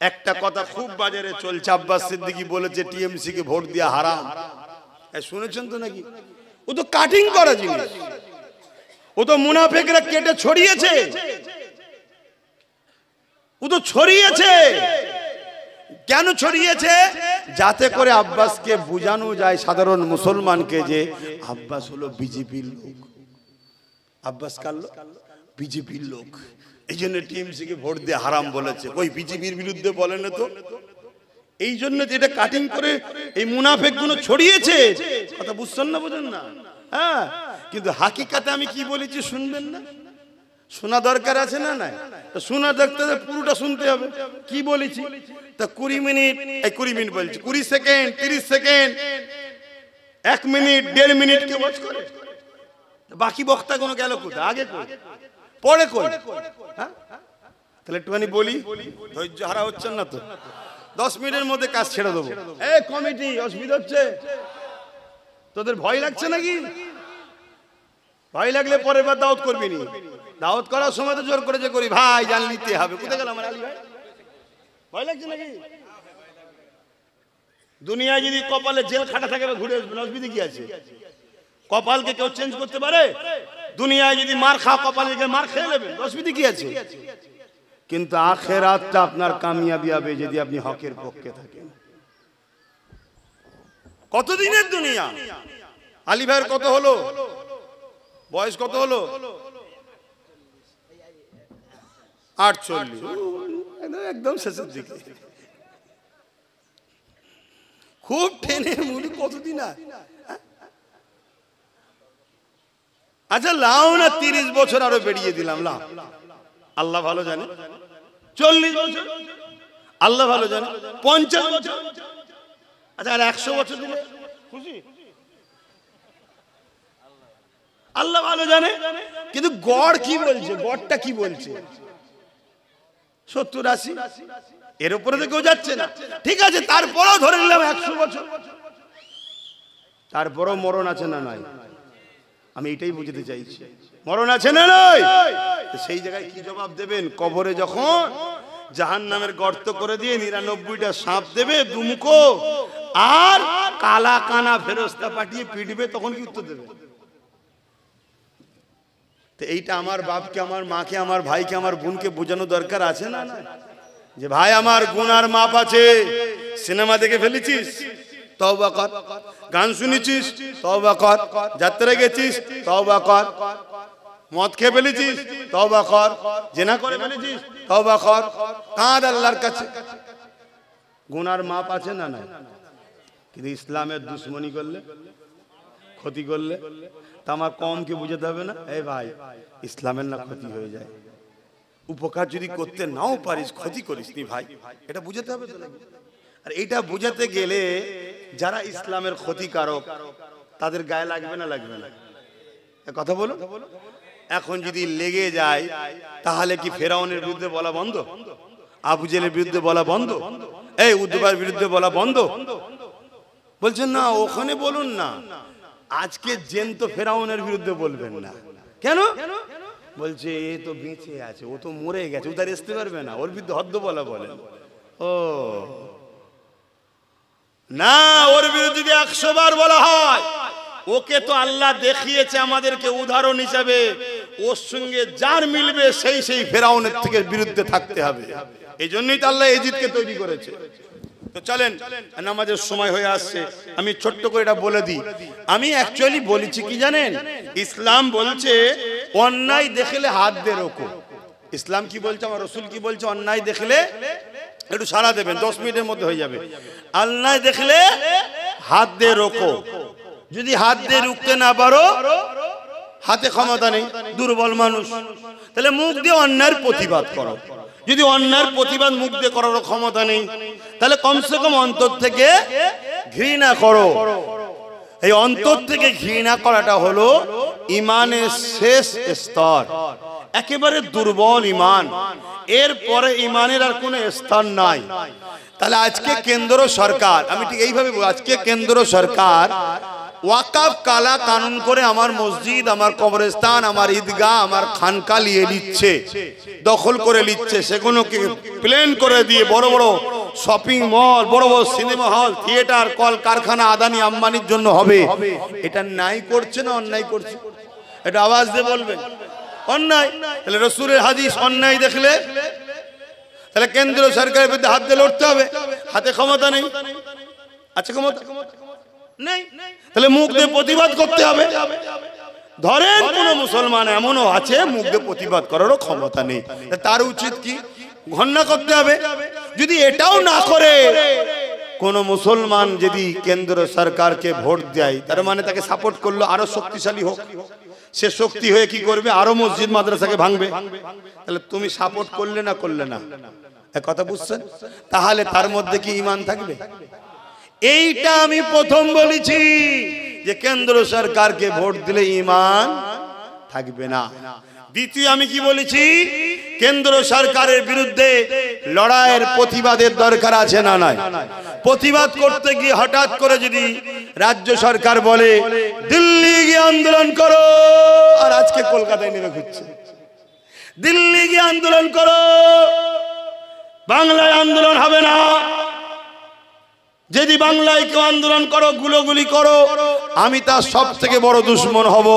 একটা কথা খুব বাজারে চলছে, আব্বাস সিদ্দিকী বলেছে টিএমসি কে ভোট দেওয়া হারাম। শুনেছেন তো নাকি? ও তো কাটিং করা জিনিস, ও তো মুনাফিকরা কেটে ছড়িয়েছে, ও তো ছড়িয়েছে। কেন ছড়িয়েছে? যাতে করে আব্বাসকে বোঝানো যায় সাধারণ মুসলমানকে যে আব্বাস হলো বিজেপির লোক। আব্বাস কার লোক? বিজেপির লোক। এই জন্য টিএমসি কে ভোট দিয়ে হারাম বলেছে। ওই বিজেপির বিরুদ্ধে বলে না তো, এই জন্য যেটা কাটিং করে এই মুনাফিক গুলো ছড়িয়েছে। কথা বুঝছেন না? বুঝেন না? হ্যাঁ, কিন্তু হাকিকাতে আমি কি বলেছি শুনবেন না? শোনা দরকার আছে না? নাই শোনা দেখতে পুরোটা শুনতে হবে। কি বলেছি তা 20 মিনিট, 20 মিনিট বলছি, 20 সেকেন্ড, 30 সেকেন্ড, 1 মিনিট, 1.5 মিনিট কে ওয়াচ করে, বাকি বক্তা কোনো গেল কোথায়? আগে কই, পরে কই? হ্যাঁ, তাহলে একটুখানি বলি, ধৈর্য হারা হচ্ছেন না তো? 10 মিনিটের মধ্যে কাজ ছেড়ে দেবো। এই কমিটি, অসুবিধা হচ্ছে? তোদের ভয় লাগছে নাকি? ভয় লাগলে পরের বার দাওয়াত করবি নি। দাওয়াত করার সময় তো জোর করে যে করি, ভাই জান নিতে হবে। কোথায় গেল আমার আলী ভাই? ভয় লাগছে নাকি? দুনিয়ায় যদি কপালে জেল খাটা থাকে ঘুরে আসবেন, অসুবিধা কি আছে? কপালকে কেউ চেঞ্জ করতে পারে? দুনিয়ায় যদি মার খাওয়া কপালে মার খেয়ে নেবেন, অসুবিধা কি আছে? কিন্তু আখিরাতটা আপনার কামিয়াবি হবে যদি আপনি হকের পক্ষে থাকেন। কতদিনের দুনিয়া? আলী ভাইয়ের কত হলো? বয়স কত হলো? 48, একদম শেষের দিকে। খুব টেনে মুড়ি। কতদিন? আচ্ছা লাও না 30 বছর আরো বেরিয়ে দিলাম, লাও, আল্লাহ ভালো জানে। 40 বছর আল্লাহ ভালো জানে। 50 বছর, আচ্ছা আর 100 বছর দিলে খুশি? আল্লাহ ভালো জানে। কিন্তু গড় কি বলছে? গড়টা কি বলছে? 70, 80, এর উপরে তো কেউ যাচ্ছে না। ঠিক আছে, তারপরেও ধরে নিলাম 100 বছর। তারপরও মরণ আছে না নাই? আমি এটাই বুঝতে চাইছি, মরণ আছে না নাই? সেই জায়গায় কি জবাব দেবেন? কবরে যখন জাহান্নামের গর্ত করে দিয়ে 99টা সাপ দেবে দুমুখো, আর কালা কানা ফেরেশতা পাঠিয়ে পিটবে, তখন কি উত্তর দেবে? তো এইটা আমার বাপকে, আমার মাকে, আমার ভাইকে, আমার বোনকে বোঝানো দরকার আছে না? যে ভাই আমার গুনার মাপ আছে। সিনেমা দেখে ফেলেছিস, তওবা কর। গান শুনেছিস, তওবা কর। যাত্রা গেছিস, তওবা কর। মদ খেয়ে ফেলেছিস, তওবা কর। জিনা করে ফেলেছিস, তওবা কর। কাঁদ আল্লাহর কাছে। গুনার মাপ আছে না? নাই। কিন্তু ইসলামের দুশ্মনী করলে, ক্ষতি করলে, তা আমার কমকে বুঝাতে হবে না? এই ভাই, ইসলামের না ক্ষতি হয়ে যায়। উপকার যদি করতে নাও পারিস, ক্ষতি করিস নি ভাই, এটা বুঝাতে হবে তো নাকি? আর এটা বুঝাতে গেলে যারা ইসলামের ক্ষতিকারক তাদের গায়ে লাগবে না? লাগবে না? কথা বলো। এখন যদি লেগে যায়, তাহলে কি ফেরাউনের বিরুদ্ধে বলা বন্ধ? আবু জেলের বিরুদ্ধে বলা বন্ধ? এই উদ্বার বিরুদ্ধে বলা বন্ধ? বলছেন না, ওখানে বলুন না। আজকে জেন্ত ফেরাউনের বিরুদ্ধে বলবেন না কেন? বলছে এ তো বেঁচে আছে, ও তো মরে গেছে, ও তার আসতে পারবে না, ওর বিরুদ্ধে হদ্দ বলা বলেন। ও না, ওর বিরুদ্ধে যদি 100 বার বলা হয়, ওকে তো আল্লাহ দেখিয়েছে আমাদেরকে উদাহরণ হিসাবে, ওর সঙ্গে যার মিলবে সেই সেই ফেরাউনের থেকে বিরুদ্ধে থাকতে হবে। এই জন্যই তো আল্লাহ এজিদকে তৈরি করেছে। তো চলেন, নামাজের সময় হয়ে আসছে, আমি ছোট্ট করে এটা বলে দিই। আমি অ্যাকচুয়ালি বলেছি কি জানেন, ইসলাম বলছে অন্যায় দেখলে হাত দিয়ে রোকো। ইসলাম কি বলছে, আমার রসুল কি বলছে? অন্যায় দেখলে একটু সাড়া দেবেন, 10 মিনিটের মধ্যে হয়ে যাবে। অন্যায় দেখলে হাত দিয়ে রোকো, যদি হাত দিয়ে রুখতে না পারো, হাতে ক্ষমতা নেই, দুর্বল মানুষ, তাহলে মুখ দিয়ে অন্যায়ের প্রতিবাদ করো। যদি অন্যায়ের প্রতিবাদ মুখ দিয়ে করার ক্ষমতা নেই, তাহলে কমসে কম অন্তর থেকে ঘৃণা করো। এই অন্তর থেকে ঘৃণা করাটা হলো ইমানের শেষ স্তর, একেবারে দুর্বল ইমান, এরপরে ইমানের আর কোনো স্তর নাই। তাহলে আজকে কেন্দ্র সরকার, আমি ঠিক এইভাবে বলবো, আজকে কেন্দ্র সরকার ওয়াকাফ কালা কানুন করে আমার মসজিদ, আমার কবরস্থান, আমার ঈদগাহ, আমার খানকা নিয়ে নিচ্ছে, দখল করে নিচ্ছে, সেগুলোকে প্লেন করে দিয়ে বড় বড় শপিং মল, বড় বড় সিনেমা হল, থিয়েটার, কল কারখানা আদানি আম্বানির জন্য হবে। এটা নাই করছে না অন্যায় করছে? এটা আওয়াজ দিয়ে বলবেন অন্যায়। তাহলে রসুলের হাদিস অন্যায় দেখলে তাহলে কেন্দ্র সরকারের বিরুদ্ধে হাত দিয়ে লড়তে হবে, হাতে ক্ষমতা নেই, আছে ক্ষমতা নেই, তাহলে মুখ দিয়ে প্রতিবাদ করতে হবে। ধরেন কোন মুসলমান এমনও আছে মুখ দিয়ে প্রতিবাদ করারও ক্ষমতা নেই, তার উচিত কি? ঘন্না করতে হবে। যদি এটাও না করে কোন মুসলমান যদি কেন্দ্র সরকারকে ভোট দেয়, তার মানে তাকে সাপোর্ট করলো, আরো শক্তিশালী হোক, সে শক্তি হয়ে কি করবে? আরো মসজিদ মাদ্রাসাকে ভাঙবে। তাহলে তুমি সাপোর্ট করলে না করলে না, কথা বুঝছেন? তাহলে তার মধ্যে কি ঈমান থাকবে? এইটা আমি প্রথম বলেছি যে কেন্দ্র সরকারকে ভোট দিলে ঈমান থাকবে না। দ্বিতীয় আমি কি বলেছি? কেন্দ্র সরকারের বিরুদ্ধে লড়াইয়ের প্রতিবাদের দরকার আছে না নাই? প্রতিবাদ করতে গিয়ে হঠাৎ করে যদি রাজ্য সরকার বলে দিল্লি গিয়ে আন্দোলন করো, আর আজকে কলকাতায় নেমে ঘুরছে, দিল্লি গিয়ে আন্দোলন করো, বাংলায় আন্দোলন হবে না, যদি বাংলায় কেউ আন্দোলন করো, গুলোগুলি করো, আমি তার সব থেকে বড় দুশ্মন হব।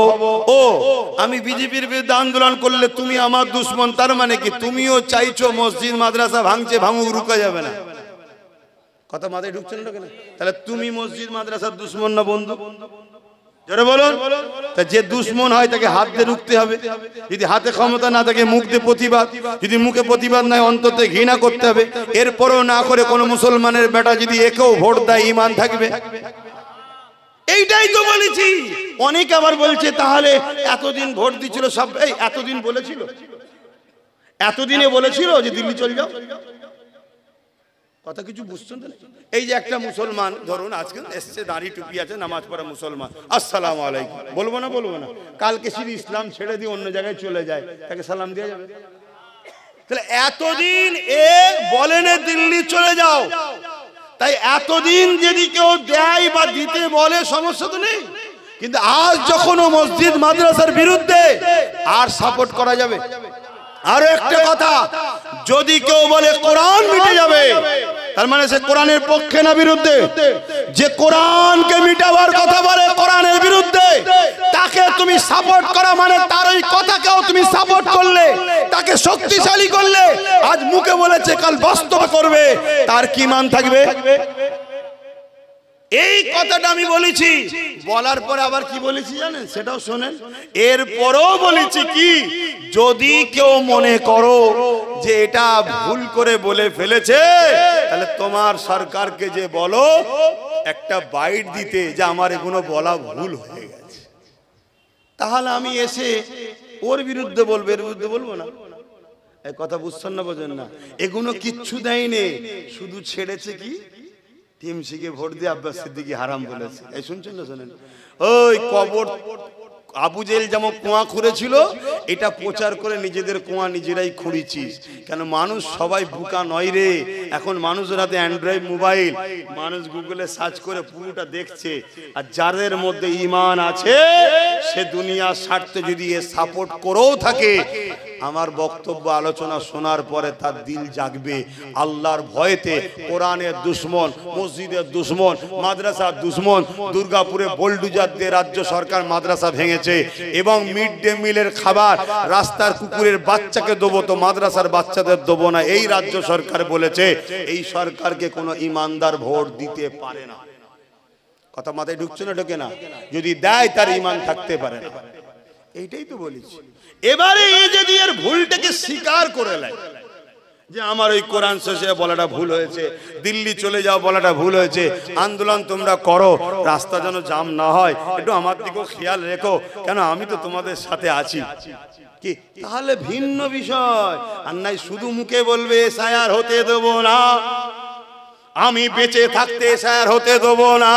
ও আমি বিজেপির বিরুদ্ধে আন্দোলন করলে তুমি আমার দুশ্মন, তার মানে কি তুমিও চাইছো মসজিদ মাদ্রাসা ভাঙছে, ভাঙুক, রুকা যাবে না? কথা মাথায় ঢুকছে না কেন? তাহলে তুমি মসজিদ মাদ্রাসার দুশ্মন না বন্ধু? জোরে বলুন। তা যে দুশ্মন হয় তাকে হাত দিয়ে রুখতে হবে, যদি হাতে ক্ষমতা না থাকে মুখ দিয়ে প্রতিবাদ, যদি মুখে প্রতিবাদ নাই অন্তত ঘৃণা করতে হবে। এরপরও না করে কোন মুসলমানের বেটা যদি একেও ভোট দেয়, ঈমান থাকবে? এইটাই তো বলেছি। অনেকে আবার বলছে তাহলে এতদিন ভোট দিছিল সব, এই এতদিন বলেছিল, এতদিনে বলেছিল যে দিল্লি চল যাও, কথা কিছু বুঝছেন তো? এই যে একটা মুসলমান ধরুন আজকে এসছে, দাড়ি টুপি আছে, নামাজ পড়া মুসলমান, আসসালামু আলাইকুম বলবো না? বলবো না? কালকে শুধু ইসলাম ছেড়ে দিয়ে অন্য জায়গায় চলে যায়, তাকে সালাম দেওয়া যাবে? তাহলে এতদিন এ বলেন দিল্লি চলে যাও, তাই এতদিন যদি কেউ দেয় বা দিতে বলে সমস্যা তো নেই, কিন্তু আজ যখন ও মসজিদ মাদ্রাসার বিরুদ্ধে, আর সাপোর্ট করা যাবে? আরো একটা কথা, যদি কেউ বলে কোরআন মিটে যাবে, তার মানে সে কোরআনের পক্ষে না বিরুদ্ধে? যে কোরআনকে মিটাবার কথা বলে কোরআনের বিরুদ্ধে, তাকে তুমি সাপোর্ট করা মানে তার ওই কথাকেও তুমি সাপোর্ট করলে, তাকে শক্তিশালী করলে। আজ মুখে বলেছে, কাল বাস্তবে করবে, তার কি মান থাকবে? এই কথাটা আমি বলেছি। বলার পরে আবার কি বলেছি জানেন? সেটাও শোনেন। এরপরও বলেছি কি, যদি কেউ মনে করো যে এটা ভুল করে বলে ফেলেছে, তাহলে তোমার সরকারকে যে বলো একটা বাইট দিতে, যে আমার এগুলো বলা ভুল হয়ে গেছে, তাহলে আমি এসে ওর বিরুদ্ধে বলবো, এর বিরুদ্ধে বলবো না। এই কথা বুঝছেন না? বোঝেন না? এগুলো কিচ্ছু দেয়নি, শুধু ছেড়েছে কি টিএমসিকে ভোট দিয়ে আব্বাস সিদ্দিকী হারাম বলেছে। এই শুনছেন না? শোনেন, ওই কবর আবু জেহেল যেমন কুয়া খুঁড়েছিল, এটা প্রচার করে নিজেদের কুয়া নিজেরাই খুঁড়েছিস। কেন? মানুষ সবাই বোকা নয় রে। এখন মানুষের হাতে অ্যান্ড্রয়েড মোবাইল, মানুষ গুগলে সার্চ করে পুরোটা দেখছে। আর যাদের মধ্যে ঈমান আছে, সে দুনিয়ার স্বার্থে যদি এ সাপোর্ট করেও থাকে, আমার বক্তব্য আলোচনা শোনার পরে তার দিল জাগবে আল্লাহর ভয়েতে। কোরআনের দুশ্মন, মসজিদের দুশ্মন, মাদ্রাসার দুশ্মন। দুর্গাপুরে বোলডুজার দিয়ে রাজ্য সরকার মাদ্রাসা ভেঙেছে, এবং মিড ডে মিলের খাবার রাস্তার কুকুরের বাচ্চাকে দেবো, তো মাদ্রাসার বাচ্চাদের দেবো না, এই রাজ্য সরকার বলেছে। এই সরকারকে কোনো ইমানদার ভোট দিতে পারে না। কথা মাথায় ঢুকছে না? ঢোকে না? যদি দেয় তার ঈমান থাকতে পারে না। এইটাই তো বলেছি। এবারে এই যদি এর ভুলটাকে স্বীকার করে নেয় যে আমার ওই কোরআন শেষে বলাটা ভুল হয়েছে, দিল্লি চলে যাও বলাটা ভুল হয়েছে, আন্দোলন তোমরা করো, রাস্তা যেন জাম না হয়, একটু আমার দিকেও খেয়াল রেখো, কেন আমি তো তোমাদের সাথে আছি, কি তাহলে ভিন্ন বিষয়। আর নাই শুধু মুখে বলবে এসআইআর হতে দেব না, আমি বেঁচে থাকতে এসআইআর হতে দেব না।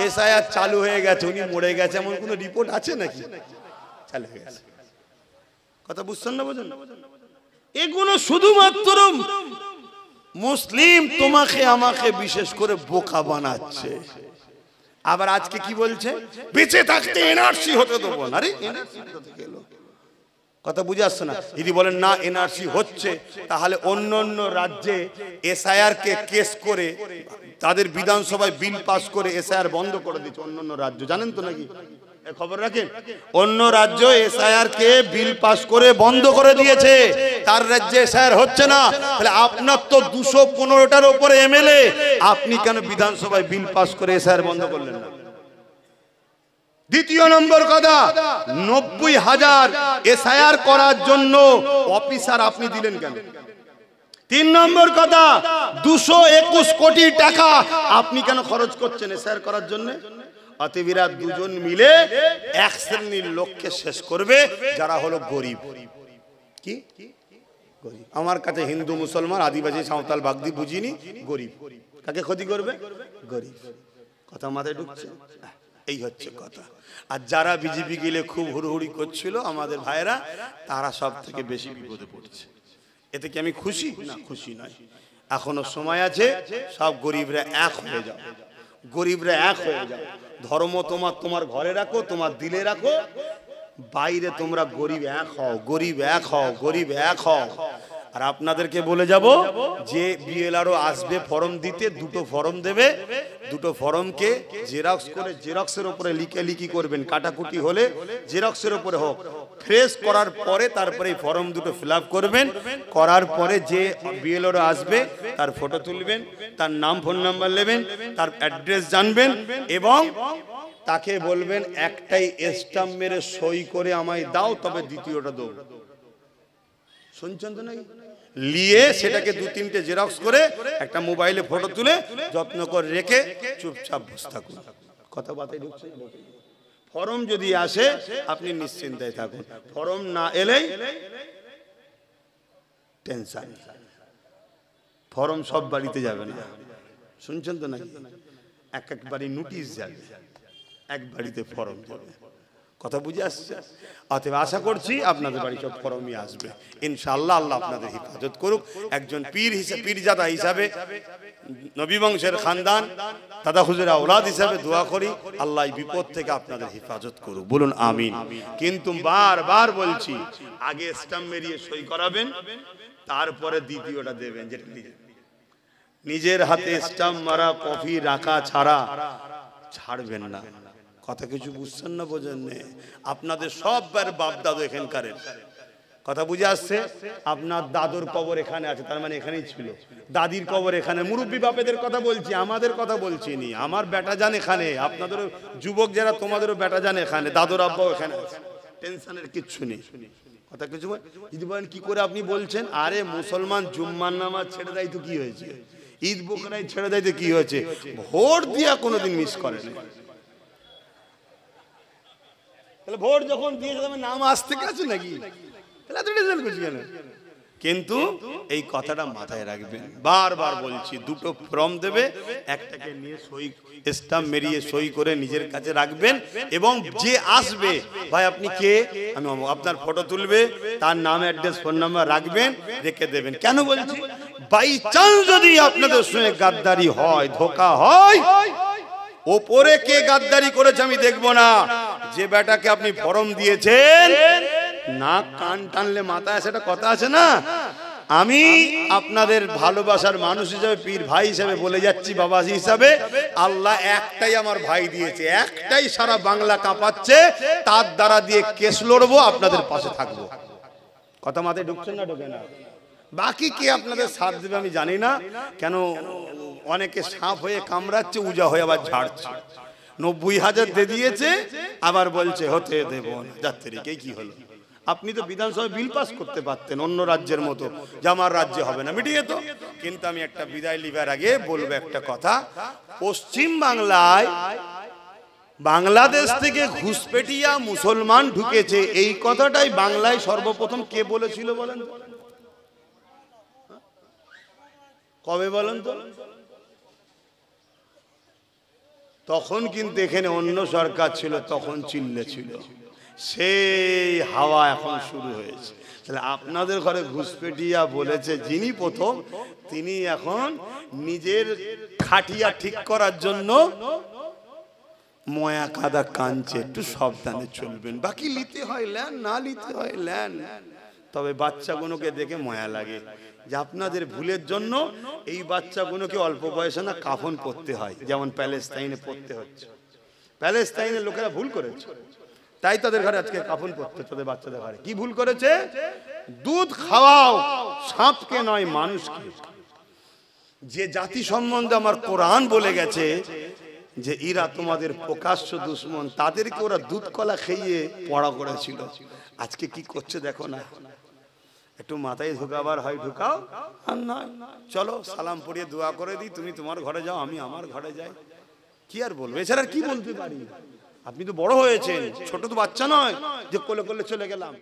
এসআইআর চালু হয়ে গেছে, উনি মরে গেছে এমন কোন রিপোর্ট আছে নাকি? চালু হয়ে গেছে। কথা বুঝছেন না? বোঝেন? এগুলো শুধুমাত্র মুসলিম তোমাকে আমাকে বিশেষ করে বোকা বানাচ্ছে। আবার আজকে কি বলছে? বেঁচে থাকতে এনআরসি হতে দেবো না। আরে এনআরসি কোথা থেকে এলো? কথা বুঝে আসছে না? যদি বলেন না এনআরসি হচ্ছে, তাহলে অন্য অন্য রাজ্যে এসআইআর কে কেস করে তাদের বিধানসভায় বিল পাস করে এসআইআর বন্ধ করে দিচ্ছে অন্য অন্য রাজ্য, জানেন তো নাকি? খবর রাখেন, অন্য রাজ্য এসআইআর কে বিল পাস করে বন্ধ করে দিয়েছে, তার রাজ্যে এসআইআর হচ্ছে না। তাহলে আপনার তো 215টার উপরে এমএলএ, আপনি কেন বিধানসভায় বিল পাস করে এসআইআর বন্ধ করলেন না? দ্বিতীয় নম্বর কথা, 90,000 এসআইআর করার জন্য অফিসার আপনি দিলেন কেন? 3 নম্বর কথা, 221 কোটি টাকা আপনি কেন খরচ করছেন এসআইআর করার জন্য? অতএবরা দুজন মিলে এক শ্রেণীর লোককে শেষ করবে, যারা হলো গরিব। কি গরিব? আমার কাছে হিন্দু, মুসলমান, আদিবাসী, সাঁওতাল, বাগদি বুঝিনি, গরিব কাকে ক্ষতি করবে? গরিব। কথা মাথায় ঢুকছে? এই হচ্ছে কথা। আর যারা বিজেপি গেলে খুব হুড়হুড়ি করছিল আমাদের ভাইরা, তারা সব থেকে বেশি বিপদে পড়ছে। এতে কি আমি খুশি? না, খুশি নয়। এখনো সময় আছে, সব গরিবরা এক হয়ে যাও, গরিবরা এক হয়ে যাও। ধর্ম তোমার ঘরে রাখো, তোমার দিলে রাখো, বাইরে তোমরা গরিব এক হও, গরিব এক হও, গরিব এক হও। আর আপনাদেরকে বলে যাব যে বিএলআরও আসবে ফর্ম দিতে, 2টো ফর্ম দেবে, 2টো ফর্মকে জেরক্স করে জেরক্সের উপরে লিখি করবেন, কাটাকুটি হলে জেরক্সের উপরে হোক, ফ্রেশ করার পরে তারপরে এই ফর্ম 2টো ফিল আপ করবেন। করার পরে যে বিএলআরও আসবে তার ফটো তুলবেন, তার নাম ফোন নাম্বার নেবেন, তার অ্যাড্রেস জানবেন এবং তাকে বলবেন একটাই স্ট্যাম্প মেরে সই করে আমায় দাও, তবে দ্বিতীয়টা দেবো। শুনছেন তো নাকি? লিয়ে সেটাকে 2-3টে জেরক্স করে একটা মোবাইলে ফটো তুলে যত্ন করে রেখে চুপচাপ বসে থাকুন। কথা বাতাই ঢুকছে? ফর্ম যদি আসে আপনি নিশ্চিন্তায় থাকুন, ফর্ম না এলেই টেনশন। ফর্ম সব বাড়িতে যাবে না, শুনছেন তো নাকি? এক এক বাড়ি নোটিশ যাবে, এক বাড়িতে ফর্ম যাবে। কথা বুঝে আসছে? অতএব আশা করছি আপনাদের বাড়ি সব ফর্মই আসবে ইনশাআল্লাহ। আল্লাহ আপনাদের হেফাজত করুক। একজন পীর হিসেবে, পীরজাদা হিসাবে, নবী বংশের খানদান, দাদা হুজুর আওলাদ হিসাবে দোয়া করি আল্লাহ এই বিপদ থেকে আপনাদের হেফাজত করুক। বলুন আমিন। কিন্তু বারবার বলছি, আগে স্ট্যাম্প মেরিয়ে সই করাবেন, তারপরে দ্বিতীয়টা দেবেন। যেটা নিজের হাতে স্ট্যাম্প মারা কপি রাখা ছাড়া ছাড়বেন না। কথা কিছু বুঝছেন না? বোঝেন না? আপনাদের সববার বাপ দাদু এখানকার, কথা বুঝে আসছে? আপনার দাদুর কবর এখানে আছে, তার মানে এখানেই ছিল। দাদির কবর এখানে। মুরব্বী বাপেদের কথা বলছি, আমাদের কথা বলছি নি। আমার বেটা যান এখানে, আপনাদেরও যুবক যারা, তোমাদেরও বেটা যান এখানে, দাদুর আব্বাও এখানে আছে। টেনশনের কিচ্ছু নেই। কথা কিছু যদি বলেন কি করে আপনি বলছেন, আরে মুসলমান জুম্মার নামাজ ছেড়ে দেয় তো কি হয়েছে, ঈদ বকরাই ছেড়ে দেয় তো কি হয়েছে, ভোট দিয়া কোনোদিন মিস করে না। তাহলে ভোট যখন দিয়েছে তবে নাম আসতে গেছে নাকি? কিন্তু এই কথাটা মাথায় রাখবেন, বারবার বলছি, 2টো ফর্ম দেবে, একটাকে নিয়ে সই স্ট্যাম্প মেরিয়ে সই করে নিজের কাছে রাখবেন এবং যে আসবে, ভাই আপনি কে, আমি আপনার ফটো তুলবে, তার নাম, অ্যাড্রেস, ফোন নাম্বার রাখবেন, রেখে দেবেন। কেন বলছি? বাই চান্স যদি আপনাদের সঙ্গে গাদ্দারি হয়, ধোঁকা হয়, ওপরে কে গাদ্দারি করেছে আমি দেখবো না। যে বেটাকে আপনি ফর্ম দিয়েছেন, নাক কান টানলে মাথায় সেটা কথা আছে না। আমি আপনাদের ভালোবাসার মানুষ হিসেবে, পীর ভাই হিসেবে বলে যাচ্ছি, বাবাজি হিসাবে, আল্লাহ একটাই আমার ভাই দিয়েছে, একটাই সারা বাংলা কাঁপাচ্ছে, তার দ্বারা দিয়ে কেস লড়বো, আপনাদের পাশে থাকবো। কথা মাথায় ঢুকছে না? ঢোকে না? বাকি কে আপনাদের সাথ দেবে আমি জানি না। কেন অনেকে সাপ হয়ে কামড়াচ্ছে, উজা হয়ে আবার ঝাড়ছে। 90,000 দিয়ে দিয়েছে, আবার বলছে হতে দেব না। যাত্রীকে কি হলো? আপনি তো বিধানসভায় বিল পাস করতে পারতেন অন্য রাজ্যের মতো, যে আমার রাজ্যে হবে না, মিটিয়ে তো। কিন্তু আমি একটা বিদায় লিবার আগে বলবো একটা কথা, পশ্চিম বাংলায় বাংলাদেশ থেকে ঘুষপেটিয়া মুসলমান ঢুকেছে, এই কথাটাই বাংলায় সর্বপ্রথম কে বলেছিল বলেন? কবে বলেন তো? তখন কিন্তু এখানে অন্য সরকার ছিল, তখন চিল্লে ছিল, সেই হাওয়া এখন শুরু হয়েছে। তাহলে আপনাদের ঘরে ঘুষপেটিয়া বলেছে যিনি প্রথম, তিনি এখন নিজের খাটিয়া ঠিক করার জন্য ময়া কাদা কাঞ্চে, একটু সাবধানে চলবেন। বাকি নিতে হয় ল্যান, না নিতে হয় ল্যান। তবে বাচ্চাগুলোকে দেখে মায়া লাগে যে আপনাদের ভুলের জন্য এই বাচ্চাগুলোকে অল্প বয়সে না কাফন পরতে হয়, যেমন প্যালেস্তাইনে পড়তে হচ্ছে। প্যালেস্তাইনের লোকেরা ভুল করেছে, তাই তাদের ঘরে আজকে কাফন পড়তে, তাদের বাচ্চাদের ঘরে কি ভুল করেছে? দুধ খাওয়াও সাপকে নয় মানুষকে। যে জাতি সম্বন্ধে আমার কোরআন বলে গেছে যে এরা তোমাদের প্রকাশ্য দুশ্মন, তাদেরকে ওরা দুধ কলা খেয়ে পড়া করেছিল। আজকে কি করছে দেখো না। একটু মাথায় ঢুকাবার হয় ঢুকাও, আর না চলো সালাম পড়িয়ে দোয়া করে দিই, তুমি তোমার ঘরে যাও, আমি আমার ঘরে যাই। কি আর বলবো, এছাড়া কি বলতে পারি? আপনি তো বড় হয়েছেন, ছোট তো বাচ্চা নয় যে কোলে কোলে চলে গেলাম।